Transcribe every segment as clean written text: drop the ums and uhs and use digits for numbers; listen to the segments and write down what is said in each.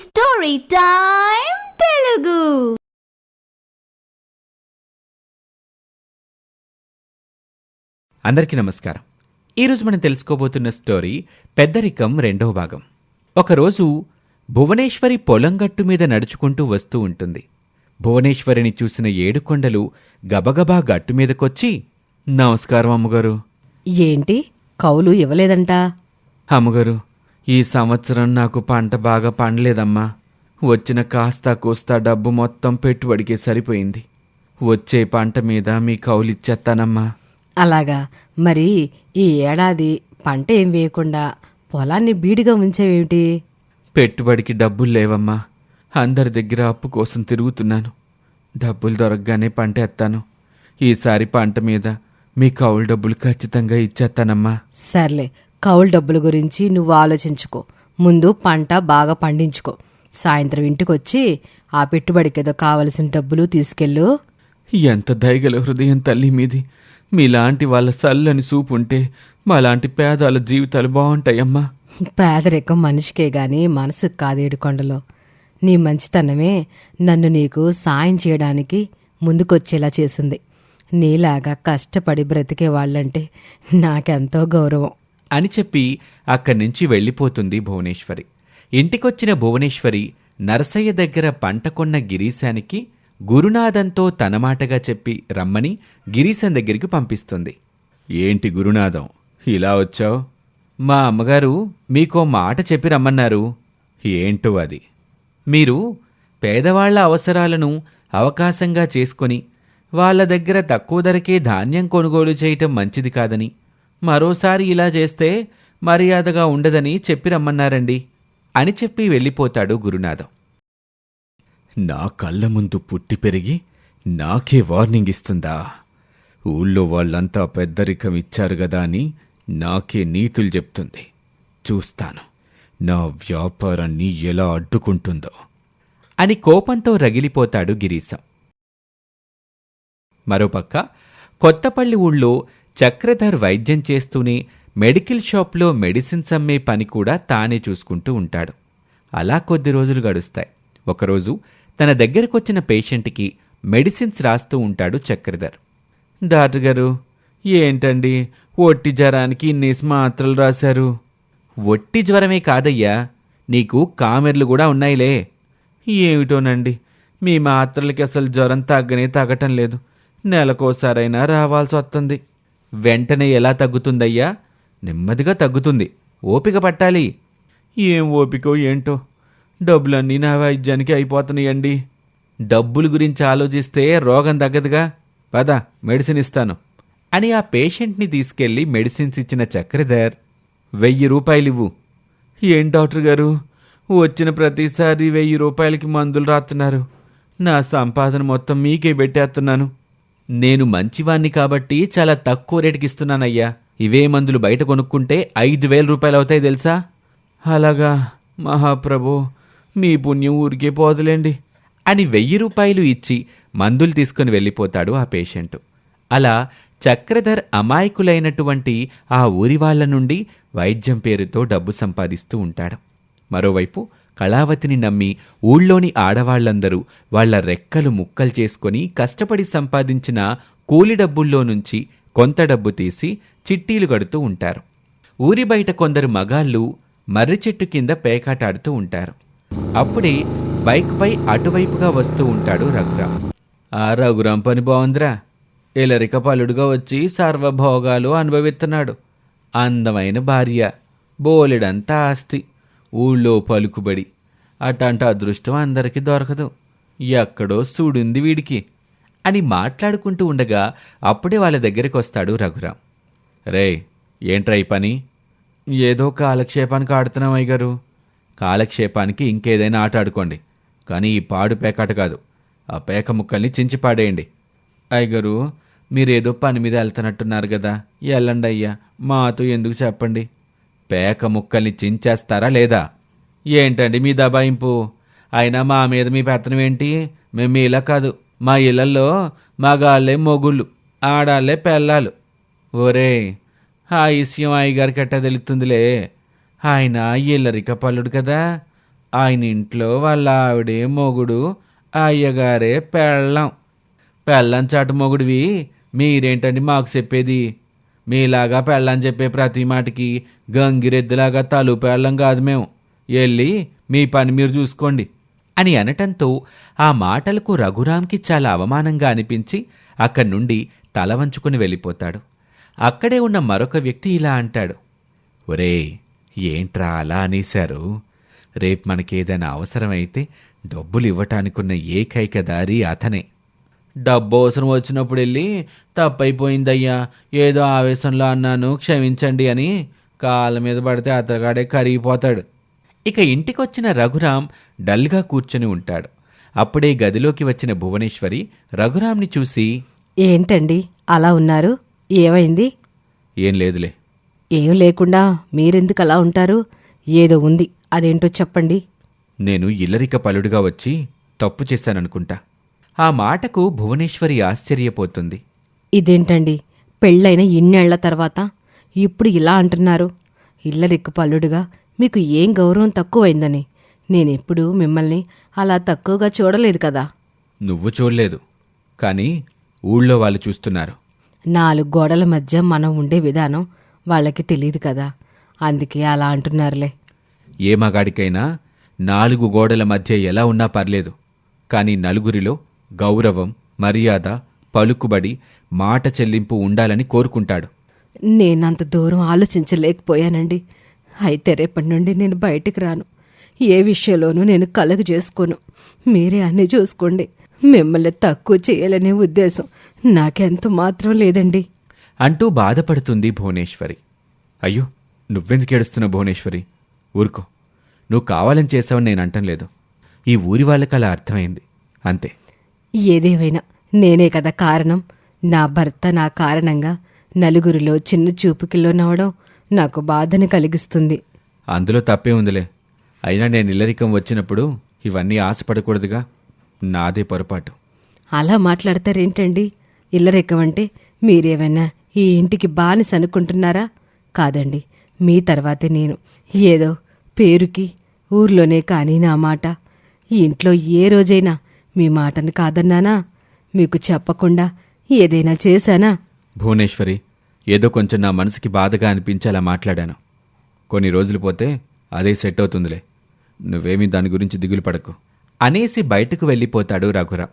Story time Telugu. అందరికీ నమస్కారం. ఈరోజు మనం తెలుసుకోబోతున్న స్టోరీ పెద్దరికం 2వ భాగం. ఒకరోజు భువనేశ్వరి పొలం గట్టు మీద నడుచుకుంటూ వస్తూ ఉంటుంది. భువనేశ్వరిని చూసిన ఏడుకొండలు గబగబా గట్టు మీదకొచ్చి, నమస్కారం అమ్మగారు. ఏంటి కౌలు ఇవ్వలేదంట? అమ్మగారు, ఈ సంవత్సరం నాకు పంట బాగా పండలేదమ్మా. వచ్చిన కాస్తా కూస్తా డబ్బు మొత్తం పెట్టుబడికే సరిపోయింది. వచ్చే పంట మీద మీ కౌలిచ్చేస్తానమ్మా. అలాగా? మరి ఈ ఏడాది పంట ఏం వేయకుండా పొలాన్ని బీడిగా ఉంచేవేమిటి? పెట్టుబడికి డబ్బులు లేవమ్మా. అందరి దగ్గర అప్పు కోసం తిరుగుతున్నాను. డబ్బులు దొరకగానే పంట ఎత్తాను. ఈసారి పంట మీద మీ కౌలు డబ్బులు ఖచ్చితంగా ఇచ్చేస్తానమ్మా. సర్లే, కౌలు డబ్బుల గురించి నువ్వు ఆలోచించుకో. ముందు పంట బాగా పండించుకో. సాయంత్రం ఇంటికొచ్చి ఆ పెట్టుబడికేదో కావలసిన డబ్బులు తీసుకెళ్ళు. ఎంత దయగల హృదయం తల్లి మీది. మీలాంటి వాళ్ళ చల్లని సూపుంటే మాలాంటి పేదాల జీవితాలు బాగుంటాయమ్మా. పేదరికం మనిషికే గాని మనసుకు కాదు ఏడుకొండలో. నీ మంచితనమే నన్ను నీకు సాయం చేయడానికి ముందుకొచ్చేలా చేసింది. నీలాగా కష్టపడి బ్రతికే వాళ్ళంటే నాకెంతో గౌరవం అని చెప్పి అక్కడి నుంచి వెళ్ళిపోతుంది భువనేశ్వరి. ఇంటికొచ్చిన భువనేశ్వరి నరసయ్య దగ్గర పంట కొన్న గిరీశానికి గురునాథంతో తన మాటగా చెప్పి రమ్మని గిరీశం దగ్గరికి పంపిస్తుంది. ఏంటి గురునాథం, ఇలా వచ్చావు? మా అమ్మగారు మీకో మాట చెప్పి రమ్మన్నారు. ఏంటో అది? మీరు పేదవాళ్ల అవసరాలను అవకాశంగా చేసుకొని వాళ్ళ దగ్గర తక్కువ ధరకే ధాన్యం కొనుగోలు చేయటం మంచిది కాదని, మరోసారి ఇలా చేస్తే మర్యాదగా ఉండదని చెప్పి రమ్మన్నారండి అని చెప్పి వెళ్ళిపోతాడు గురునాథం. నా కళ్ళ ముందు పుట్టి పెరిగి నాకే వార్నింగ్ ఇస్తుందా? ఊళ్ళో వాళ్ళంతా పెద్దరికం ఇచ్చారు గదా అని నాకే నీతులు చెప్తుంది. చూస్తాను నా వ్యాపారాన్ని ఎలా అడ్డుకుంటుందో అని కోపంతో రగిలిపోతాడు గిరీశం. మరోపక్క కొత్తపల్లి ఊళ్ళో చక్రధర్ వైద్యం చేస్తూనే మెడికల్ షాప్లో మెడిసిన్స్ అమ్మే పని కూడా తానే చూసుకుంటూ ఉంటాడు. అలా కొద్ది రోజులు గడుస్తాయి. ఒకరోజు తన దగ్గరకొచ్చిన పేషెంట్కి మెడిసిన్స్ రాస్తూ ఉంటాడు చక్రధర్. డాక్టర్ గారు, ఏంటండి ఒట్టి జ్వరానికి ఇన్నేసి మాత్రలు రాశారు? ఒట్టి జ్వరమే కాదయ్యా, నీకు కామెర్లు కూడా ఉన్నాయిలే. ఏమిటోనండి, మీ మాత్రలకి అసలు జ్వరం తగ్గటం లేదు. నెలకోసారైనా రావాల్సి వస్తుంది. వెంటనే ఎలా తగ్గుతుందయ్యా? నెమ్మదిగా తగ్గుతుంది, ఓపిక పట్టాలి. ఏం ఓపికో ఏంటో, డబ్బులన్నీ నా వైద్యానికి అయిపోతున్నాయండి. డబ్బుల గురించి ఆలోచిస్తే రోగం తగ్గదుగా. పద, మెడిసిన్ ఇస్తాను అని ఆ పేషెంట్ని తీసుకెళ్లి మెడిసిన్స్ ఇచ్చిన చక్రధర్, 1000 రూపాయలివ్వు. ఏం డాక్టర్ గారు, వచ్చిన ప్రతిసారి 1000 రూపాయలకి మందులు రాస్తున్నారు. నా సంపాదన మొత్తం మీకే పెట్టేస్తున్నాను. నేను మంచివాణ్ణి కాబట్టి చాలా తక్కువ రేటుకి ఇస్తున్నానయ్యా. ఇవే మందులు బయట కొనుక్కుంటే 5000 రూపాయలు అవుతాయి తెలుసా? అలాగా మహాప్రభు, మీ పుణ్యం ఊరికే పోదులేండి అని 1000 రూపాయలు ఇచ్చి మందులు తీసుకుని వెళ్ళిపోతాడు ఆ పేషెంటు. అలా చక్రధర్ అమాయకులైనటువంటి ఆ ఊరి వాళ్ల నుండి వైద్యం పేరుతో డబ్బు సంపాదిస్తూ ఉంటాడు. మరోవైపు కళావతిని నమ్మి ఊళ్ళోని ఆడవాళ్లందరూ వాళ్ల రెక్కలు ముక్కలు చేసుకుని కష్టపడి సంపాదించిన కూలి డబ్బుల్లో నుంచి కొంత డబ్బు తీసి చిట్టీలు కడుతూ ఉంటారు. ఊరి బయట కొందరు మగాళ్ళు మర్రి చెట్టు కింద పేకాటాడుతూ ఉంటారు. అప్పుడే బైక్పై అటువైపుగా వస్తూ ఉంటాడు రఘురాం. ఆ రఘురాం పని బాగుందిరా. ఇలరిక పలుడుగా వచ్చి సర్వభోగాలు అనుభవిస్తున్నాడు. అందమైన భార్య, బోలెడంతా ఆస్తి, ఊళ్ళో పలుకుబడి. అట్లాంటి అదృష్టం అందరికీ దొరకదు. ఎక్కడో సూడుంది వీడికి అని మాట్లాడుకుంటూ ఉండగా అప్పుడే వాళ్ళ దగ్గరికి వస్తాడు రఘురాం. రే, ఏంట్రా ఈ పని? ఏదో కాలక్షేపానికి ఆడుతున్నాం అయ్యగారు. కాలక్షేపానికి ఇంకేదైనా ఆట ఆడుకోండి, కానీ ఈ పాడు పేకాట కాదు. ఆ పేక ముక్కల్ని చించి పాడేయండి. అయ్యగారు, మీరేదో పని మీద వెళ్తున్నట్టున్నారు కదా, వెళ్ళండి అయ్యా, మాతో ఎందుకు చెప్పండి. పేక ముక్కల్ని చించేస్తారా లేదా? ఏంటండి మీ దబాయింపు? అయినా మా మీద మీ పెత్తనం ఏంటి? మేము ఇలా కాదు, మా ఇళ్లల్లో మగాళ్ళే మొగుళ్ళు, ఆడాళ్లే పెళ్ళాలు. ఓరే, ఆ విషయం అయ్యగారికి ఎట్టా తెలుస్తుందిలే. ఆయన ఇల్లరిక పల్లుడు కదా, ఆయన ఇంట్లో వాళ్ళ ఆవిడే మొగుడు, అయ్యగారే పెళ్ళం చాటు మొగుడివి మీరేంటండి మాకు చెప్పేది? మీలాగా పెళ్ళం చెప్పే ప్రతి మాటకి గంగిరెద్దులాగా తలుపేళ్ళం కాదు మేము. వెళ్ళి మీ పని మీరు చూసుకోండి అని అనటంతో ఆ మాటలకు రఘురాంకి చాలా అవమానంగా అనిపించి అక్కడి నుండి తల వంచుకుని వెళ్ళిపోతాడు. అక్కడే ఉన్న మరొక వ్యక్తి ఇలా అంటాడు, ఒరేయ్, ఏంట్రా అలా అనేశారు? రేపు మనకేదైనా అవసరమైతే డబ్బులు ఇవ్వటానికున్న ఏకైక దారి అతనే. డబ్బు అవసరం వచ్చినప్పుడు వెళ్ళి తప్పైపోయిందయ్యా, ఏదో ఆవేశంలో అన్నాను, క్షమించండి అని కాళ్ళ మీద పడితే అతగాడే కరిగిపోతాడు. ఇక ఇంటికొచ్చిన రఘురాం డల్గా కూర్చొని ఉంటాడు. అప్పుడే గదిలోకి వచ్చిన భువనేశ్వరి రఘురాంని చూసి, ఏంటండి అలా ఉన్నారు? ఏమైంది? ఏం లేదులే. ఏం లేకుండా మీరెందుకు అలా ఉంటారు? ఏదో ఉంది, అదేంటో చెప్పండి. నేను ఇల్లరిక పలుడుగా వచ్చి తప్పు చేశాననుకుంటా. ఆ మాటకు భువనేశ్వరి ఆశ్చర్యపోతుంది. ఇదేంటండి, పెళ్ళైన ఇన్నేళ్ల తర్వాత ఇప్పుడు ఇలా అంటున్నారు? ఇల్లరిక్కు పల్లుడుగా మీకు ఏం గౌరవం తక్కువైందని? నేనెప్పుడూ మిమ్మల్ని అలా తక్కువగా చూడలేదు కదా. నువ్వు చూడలేదు, కానీ ఊళ్ళో వాళ్ళు చూస్తున్నారు. 4 గోడల మధ్య మనం ఉండే విధానం వాళ్ళకి తెలియదు కదా, అందుకే అలా అంటున్నారులే. ఏ మగాడికైనా 4 గోడల మధ్య ఎలా ఉన్నా పర్లేదు, కానీ నలుగురిలో గౌరవం, మర్యాద, పలుకుబడి, మాట చెల్లింపు ఉండాలని కోరుకుంటాడు. నేనంత దూరం ఆలోచించలేకపోయానండి. అయితే రేపటి నుండి నేను బయటికి రాను. ఏ విషయంలోనూ నేను కలగ చేసుకోను. మీరే అన్నీ చూసుకోండి. మిమ్మల్ని తక్కువ చేయాలనే ఉద్దేశం నాకెంత మాత్రం లేదండి అంటూ బాధపడుతుంది భువనేశ్వరి. అయ్యో, నువ్వెందుకు ఏడుస్తున్నావు భువనేశ్వరి? ఊరుకో. నువ్వు కావాలని చేసావని నేను అంటం లేదు. ఈ ఊరి వాళ్ళకి అలా అర్థమైంది, అంతే. ఏదేమైనా నేనే కదా కారణం. నా భర్త నా కారణంగా నలుగురిలో చిన్న చూపుకిలో నవ్వడం నాకు బాధని కలిగిస్తుంది. అందులో తప్పే ఉందిలే. అయినా నేను ఇల్లరికం వచ్చినప్పుడు ఇవన్నీ ఆశపడకూడదుగా. నాదే పొరపాటు. అలా మాట్లాడతారేంటండి? ఇల్లరెక్కమంటే మీరేమైనా ఈ ఇంటికి బానిస అనుకుంటున్నారా? కాదండి, మీ తర్వాతే నేను. ఏదో పేరుకి ఊర్లోనే కానీ నా మాట. ఈ ఇంట్లో ఏ రోజైనా మీ మాటను కాదన్నానా? మీకు చెప్పకుండా ఏదైనా చేశానా? భువనేశ్వరి, ఏదో కొంచెం నా మనసుకి బాధగా అనిపించి అలా మాట్లాడాను. కొన్ని రోజులు పోతే అదే సెట్ అవుతుందిలే. నువ్వేమీ దాని గురించి దిగులు పడకు అనేసి బయటకు వెళ్ళిపోతాడు రఘురాం.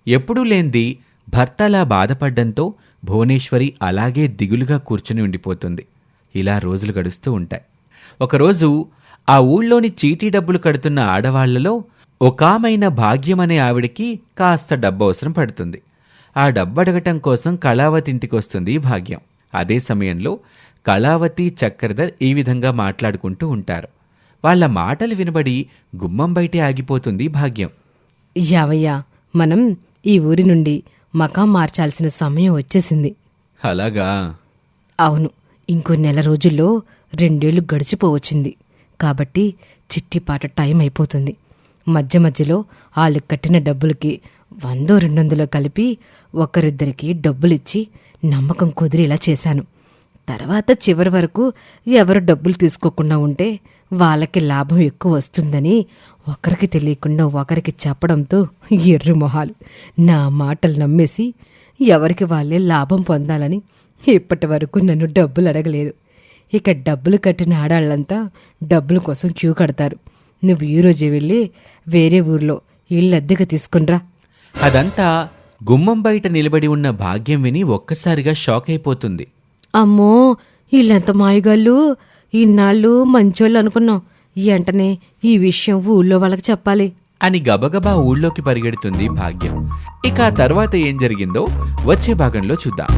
ఎప్పుడూ లేంది భర్తలా బాధపడ్డంతో భువనేశ్వరి అలాగే దిగులుగా కూర్చుని ఉండిపోతుంది. ఇలా రోజులు గడుస్తూ ఉంటాయి. ఒకరోజు ఆ ఊళ్ళోని చీటీ డబ్బులు కడుతున్న ఆడవాళ్లలో ఒకామైన భాగ్యమనే ఆవిడికి కాస్త డబ్బు అవసరం పడుతుంది. ఆ డబ్బు అడగటం కోసం కళావతి ఇంటికొస్తుంది భాగ్యం. అదే సమయంలో కళావతి, చక్రధర్ ఈ విధంగా మాట్లాడుకుంటూ ఉంటారు. వాళ్ల మాటలు వినబడి గుమ్మం బయటే ఆగిపోతుంది భాగ్యం. యావయ్యా, మనం ఈ ఊరి నుండి మకాం మార్చాల్సిన సమయం వచ్చేసింది. అలాగా? అవును, ఇంకో నెల రోజుల్లో 2 ఏళ్లు గడిచిపోవచ్చింది. కాబట్టి చిట్టిపాట టైం అయిపోతుంది. మధ్య మధ్యలో వాళ్ళు కట్టిన డబ్బులకి 100-200 కలిపి ఒకరిద్దరికి డబ్బులిచ్చి నమ్మకం కుదిరేలా చేశాను. తర్వాత చివరి వరకు ఎవరు డబ్బులు తీసుకోకుండా ఉంటే వాళ్ళకి లాభం ఎక్కువ వస్తుందని ఒకరికి తెలియకుండా ఒకరికి చెప్పడంతో ఎర్రి మొహాలు నా మాటలు నమ్మేసి ఎవరికి వాళ్ళే లాభం పొందాలని ఇప్పటి వరకు నన్ను డబ్బులు అడగలేదు. ఇక డబ్బులు కట్టిన ఆడాళ్లంతా డబ్బుల కోసం క్యూ కడతారు. నువ్వు ఈ రోజే వెళ్ళి వేరే ఊర్లో ఇళ్ళు అద్దెగా తీసుకునిరా. అదంతా గుమ్మం బయట నిలబడి ఉన్న భాగ్యం విని ఒక్కసారిగా షాక్ అయిపోతుంది. అమ్మో, వీళ్ళెంత మాయగాళ్ళు! ఇన్నాళ్ళు మంచోళ్ళు అనుకున్నాం. వెంటనే ఈ విషయం ఊళ్ళో వాళ్ళకి చెప్పాలి అని గబగబా ఊళ్ళోకి పరిగెడుతుంది భాగ్యం. ఇక ఆ తర్వాత ఏం జరిగిందో వచ్చే భాగంలో చూద్దాం.